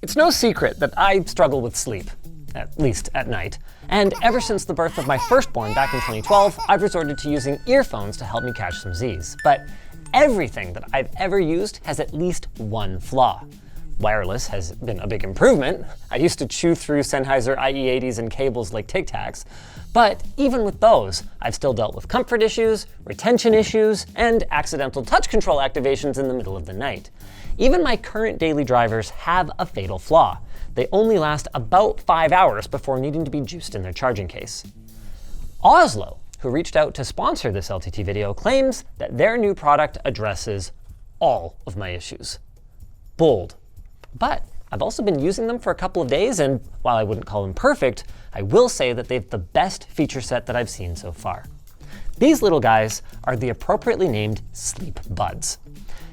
It's no secret that I struggle with sleep, at least at night. And ever since the birth of my firstborn back in 2012, I've resorted to using earphones to help me catch some Z's. But everything that I've ever used has at least one flaw. Wireless has been a big improvement. I used to chew through Sennheiser IE80s and cables like Tic Tacs. But even with those, I've still dealt with comfort issues, retention issues, and accidental touch control activations in the middle of the night. Even my current daily drivers have a fatal flaw. They only last about 5 hours before needing to be juiced in their charging case. Ozlo, who reached out to sponsor this LTT video, claims that their new product addresses all of my issues. Bold. But I've also been using them for a couple of days, and while I wouldn't call them perfect, I will say that they've the best feature set that I've seen so far. These little guys are the appropriately named Sleepbuds.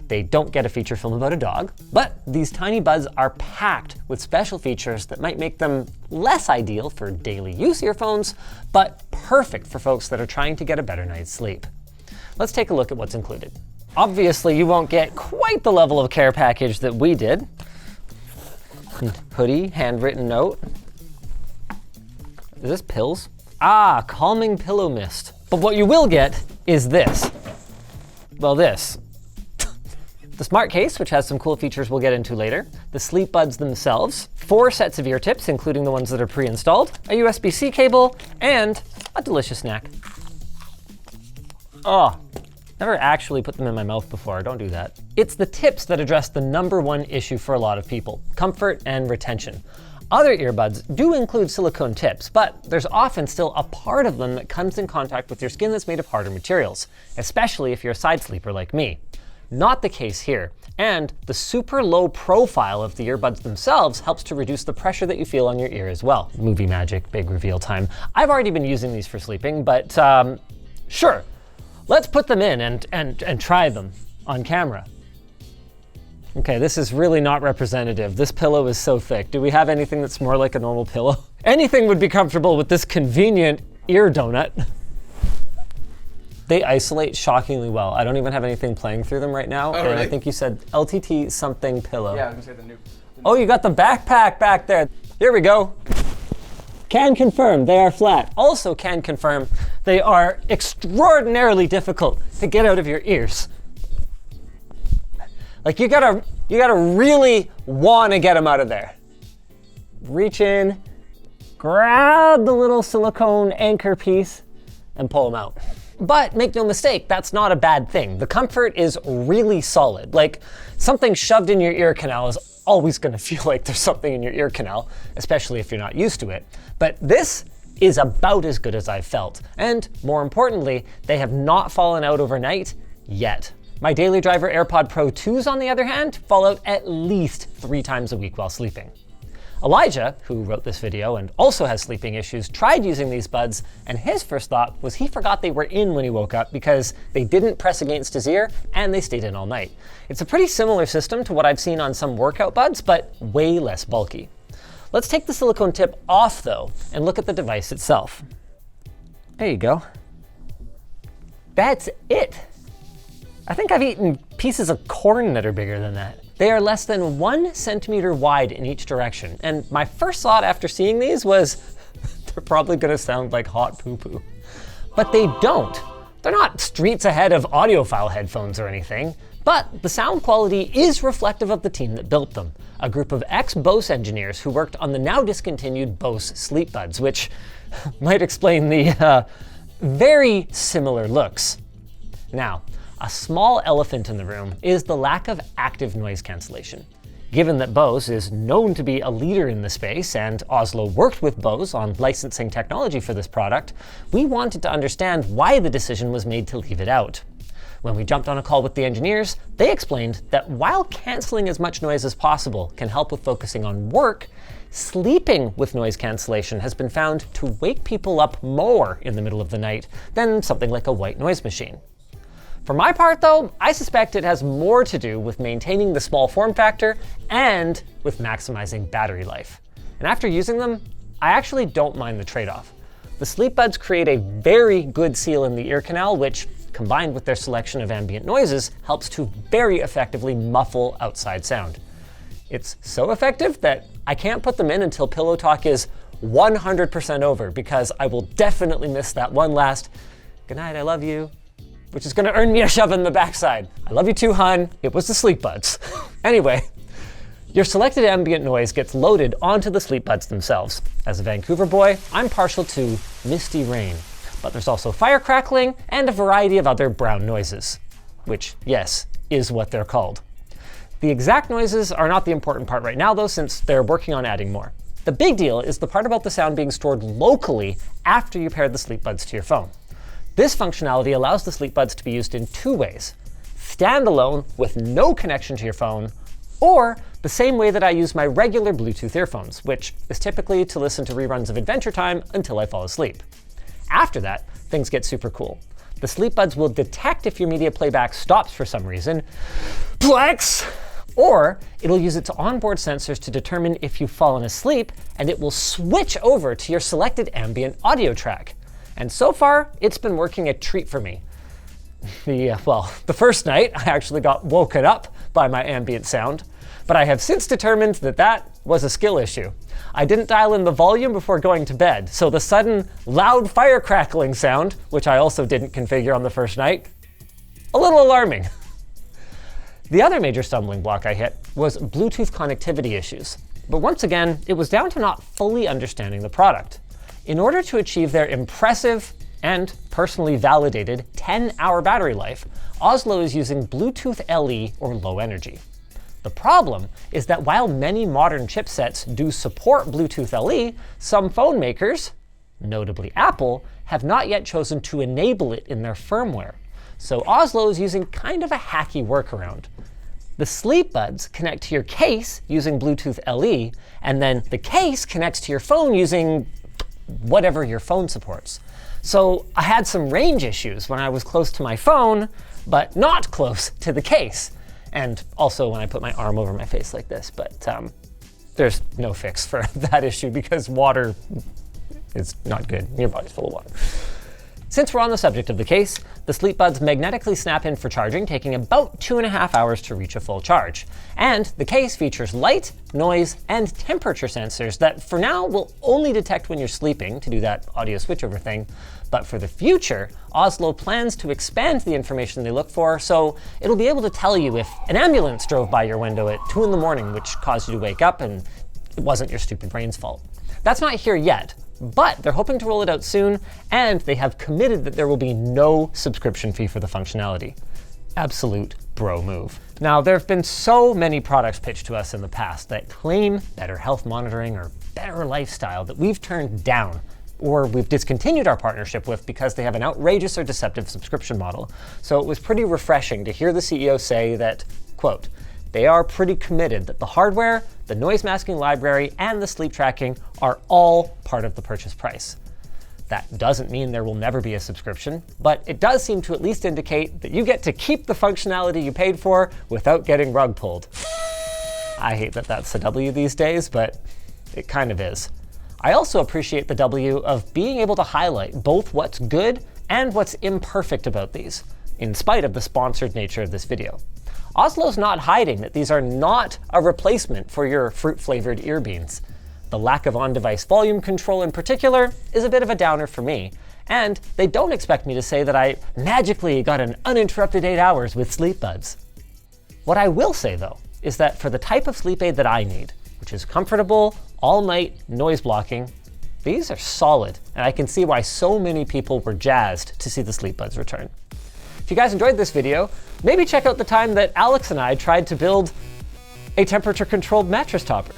They don't get a feature film about a dog, but these tiny buds are packed with special features that might make them less ideal for daily use earphones, but perfect for folks that are trying to get a better night's sleep. Let's take a look at what's included. Obviously, you won't get quite the level of care package that we did. Hoodie, handwritten note. Is this pills? Ah, calming pillow mist. But what you will get is this. Well, this. The smart case, which has some cool features we'll get into later. The Sleepbuds themselves. 4 sets of ear tips, including the ones that are pre-installed. A USB-C cable, and a delicious snack. Oh, never actually put them in my mouth before, don't do that. It's the tips that address the #1 issue for a lot of people, comfort and retention. Other earbuds do include silicone tips, but there's often still a part of them that comes in contact with your skin that's made of harder materials, especially if you're a side sleeper like me. Not the case here, and the super low profile of the earbuds themselves helps to reduce the pressure that you feel on your ear as well. Movie magic, big reveal time. I've already been using these for sleeping, but sure. Let's put them in and try them on camera. Okay, this is really not representative. This pillow is so thick. Do we have anything that's more like a normal pillow? Anything would be comfortable with this convenient ear donut. They isolate shockingly well. I don't even have anything playing through them right now. Oh, and really? I think you said LTT something pillow. Yeah, I was gonna say the new. Oh, you got the backpack back there. Here we go. Can confirm they are flat. Also can confirm they are extraordinarily difficult to get out of your ears. Like you gotta really wanna get them out of there. Reach in, grab the little silicone anchor piece, and pull them out. But make no mistake, that's not a bad thing. The comfort is really solid. Like something shoved in your ear canal is always gonna feel like there's something in your ear canal, especially if you're not used to it. But this is about as good as I've felt. And more importantly, they have not fallen out overnight yet. My daily driver AirPod Pro 2s, on the other hand, fall out at least 3 times a week while sleeping. Elijah, who wrote this video and also has sleeping issues, tried using these buds, and his first thought was he forgot they were in when he woke up because they didn't press against his ear and they stayed in all night. It's a pretty similar system to what I've seen on some workout buds, but way less bulky. Let's take the silicone tip off though and look at the device itself. There you go. That's it. I think I've eaten pieces of corn that are bigger than that. They are less than 1 centimeter wide in each direction. And my first thought after seeing these was, they're probably gonna sound like hot poo-poo. But they don't. They're not streets ahead of audiophile headphones or anything, but the sound quality is reflective of the team that built them, a group of ex-Bose engineers who worked on the now discontinued Bose Sleepbuds, which might explain the very similar looks. Now, a small elephant in the room is the lack of active noise cancellation. Given that Bose is known to be a leader in the space and Ozlo worked with Bose on licensing technology for this product, we wanted to understand why the decision was made to leave it out. When we jumped on a call with the engineers, they explained that while canceling as much noise as possible can help with focusing on work, sleeping with noise cancellation has been found to wake people up more in the middle of the night than something like a white noise machine. For my part though, I suspect it has more to do with maintaining the small form factor and with maximizing battery life. And after using them, I actually don't mind the trade-off. The Sleepbuds create a very good seal in the ear canal, which, combined with their selection of ambient noises, helps to very effectively muffle outside sound. It's so effective that I can't put them in until Pillow Talk is 100% over, because I will definitely miss that one last "good night, I love you," which is gonna earn me a shove in the backside. I love you too, hun. It was the Sleepbuds. Anyway, your selected ambient noise gets loaded onto the Sleepbuds themselves. As a Vancouver boy, I'm partial to misty rain, but there's also fire crackling and a variety of other brown noises, which, yes, is what they're called. The exact noises are not the important part right now, though, since they're working on adding more. The big deal is the part about the sound being stored locally after you pair the Sleepbuds to your phone. This functionality allows the Sleepbuds to be used in two ways: standalone with no connection to your phone, or the same way that I use my regular Bluetooth earphones, which is typically to listen to reruns of Adventure Time until I fall asleep. After that, things get super cool. The Sleepbuds will detect if your media playback stops for some reason, Plex, or it'll use its onboard sensors to determine if you've fallen asleep, and it will switch over to your selected ambient audio track. And so far, it's been working a treat for me. The first night, I actually got woken up by my ambient sound, but I have since determined that that was a skill issue. I didn't dial in the volume before going to bed, so the sudden loud fire crackling sound, which I also didn't configure on the first night, a little alarming. The other major stumbling block I hit was Bluetooth connectivity issues. But once again, it was down to not fully understanding the product. In order to achieve their impressive and personally validated 10-hour battery life, Ozlo is using Bluetooth LE or low energy. The problem is that while many modern chipsets do support Bluetooth LE, some phone makers, notably Apple, have not yet chosen to enable it in their firmware. So Ozlo is using kind of a hacky workaround. The Sleepbuds connect to your case using Bluetooth LE, and then the case connects to your phone using whatever your phone supports. So I had some range issues when I was close to my phone, but not close to the case. And also when I put my arm over my face like this, but there's no fix for that issue because water is not good. Your body's full of water. Since we're on the subject of the case, the Sleepbuds magnetically snap in for charging, taking about 2.5 hours to reach a full charge. And the case features light, noise, and temperature sensors that for now will only detect when you're sleeping to do that audio switchover thing. But for the future, Ozlo plans to expand the information they look for, so it'll be able to tell you if an ambulance drove by your window at 2 in the morning, which caused you to wake up and it wasn't your stupid brain's fault. That's not here yet, but they're hoping to roll it out soon, and they have committed that there will be no subscription fee for the functionality. Absolute bro move. Now, there have been so many products pitched to us in the past that claim better health monitoring or better lifestyle that we've turned down, or we've discontinued our partnership with because they have an outrageous or deceptive subscription model. So it was pretty refreshing to hear the CEO say that, quote, they are pretty committed that the hardware, the noise masking library, and the sleep tracking are all part of the purchase price. That doesn't mean there will never be a subscription, but it does seem to at least indicate that you get to keep the functionality you paid for without getting rug pulled. I hate that that's the W these days, but it kind of is. I also appreciate the W of being able to highlight both what's good and what's imperfect about these, in spite of the sponsored nature of this video. Ozlo's not hiding that these are not a replacement for your fruit-flavored ear beans. The lack of on-device volume control in particular is a bit of a downer for me, and they don't expect me to say that I magically got an uninterrupted 8 hours with Sleepbuds. What I will say, though, is that for the type of sleep aid that I need, which is comfortable, all-night noise blocking, these are solid, and I can see why so many people were jazzed to see the Sleepbuds return. If you guys enjoyed this video, maybe check out the time that Alex and I tried to build a temperature-controlled mattress topper.